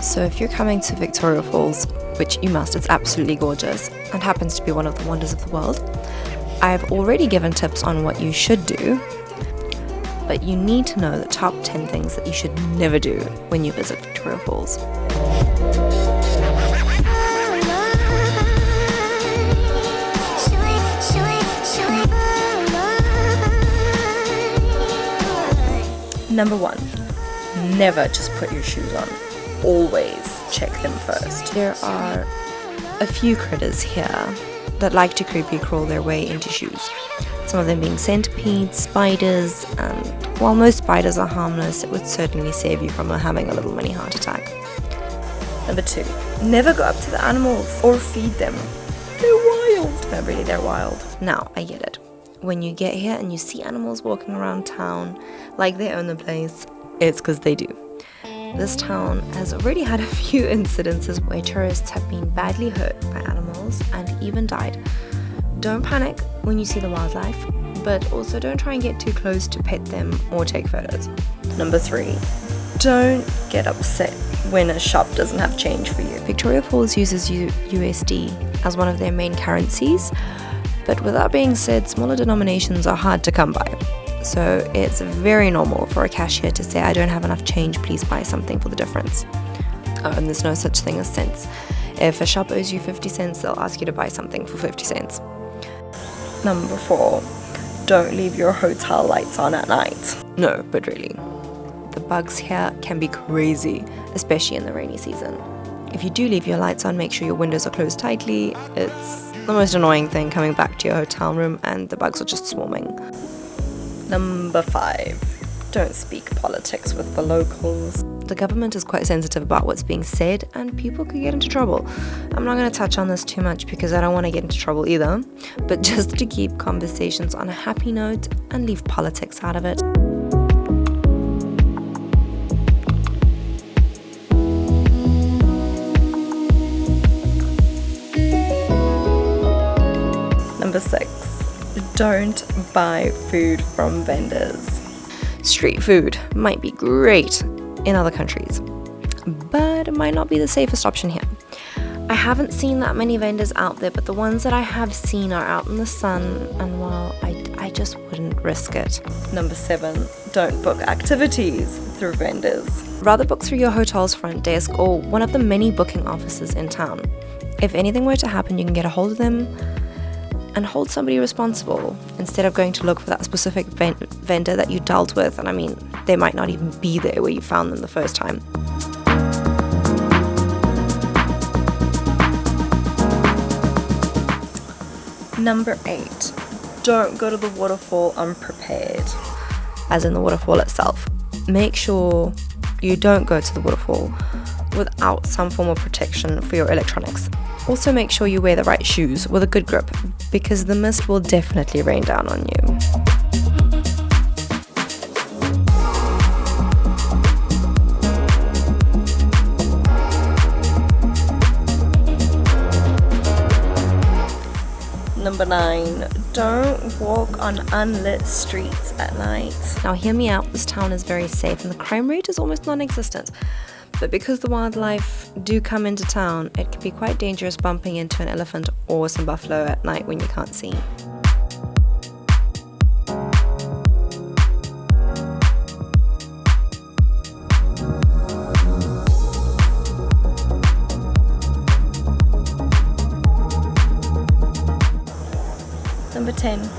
So if you're coming to Victoria Falls, which you must, it's absolutely gorgeous and happens to be one of the wonders of the world, I've already given tips on what you should do, but you need to know the top 10 things that you should never do when you visit Victoria Falls. Number 1, never just put your shoes on. Always check them first. There are a few critters here that like to creepy crawl their way into shoes. Some of them being centipedes, spiders, and while most spiders are harmless, it would certainly save you from having a little mini heart attack. Number 2, never go up to the animals or feed them. They're wild. No, really, they're wild. Now, I get it. When you get here and you see animals walking around town like they own the place, it's because they do. This town has already had a few incidences where tourists have been badly hurt by animals and even died. Don't panic when you see the wildlife, but also don't try and get too close to pet them or take photos. Number 3, don't get upset when a shop doesn't have change for you. Victoria Falls uses USD as one of their main currencies, but with that being said, smaller denominations are hard to come by. So it's very normal for a cashier to say, I don't have enough change, please buy something for the difference. Oh, and there's no such thing as cents. If a shop owes you 50 cents, they'll ask you to buy something for 50 cents. Number 4, don't leave your hotel lights on at night. No, but really, the bugs here can be crazy, especially in the rainy season. If you do leave your lights on, make sure your windows are closed tightly. It's the most annoying thing coming back to your hotel room and the bugs are just swarming. Number 5, don't speak politics with the locals. The government is quite sensitive about what's being said and people could get into trouble. I'm not going to touch on this too much because I don't want to get into trouble either, but just to keep conversations on a happy note and leave politics out of it. Number 6, don't buy food from vendors. Street food might be great in other countries, but it might not be the safest option here. I haven't seen that many vendors out there, but the ones that I have seen are out in the sun, and well, I just wouldn't risk it. Number 7, don't book activities through vendors. Rather book through your hotel's front desk or one of the many booking offices in town. If anything were to happen, you can get a hold of them and hold somebody responsible instead of going to look for that specific vendor that you dealt with, and I mean, they might not even be there where you found them the first time. Number 8, don't go to the waterfall unprepared. As in the waterfall itself. Make sure you don't go to the waterfall without some form of protection for your electronics. Also make sure you wear the right shoes with a good grip because the mist will definitely rain down on you. Number 9, don't walk on unlit streets at night. Now hear me out, this town is very safe and the crime rate is almost non-existent. But because the wildlife do come into town, it can be quite dangerous bumping into an elephant or some buffalo at night when you can't see. Number 10,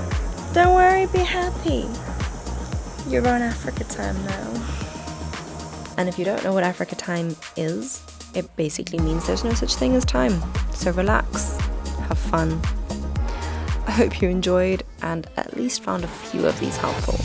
don't worry, be happy. You're on Africa time now. And if you don't know what Africa time is, it basically means there's no such thing as time. So relax, have fun. I hope you enjoyed and at least found a few of these helpful.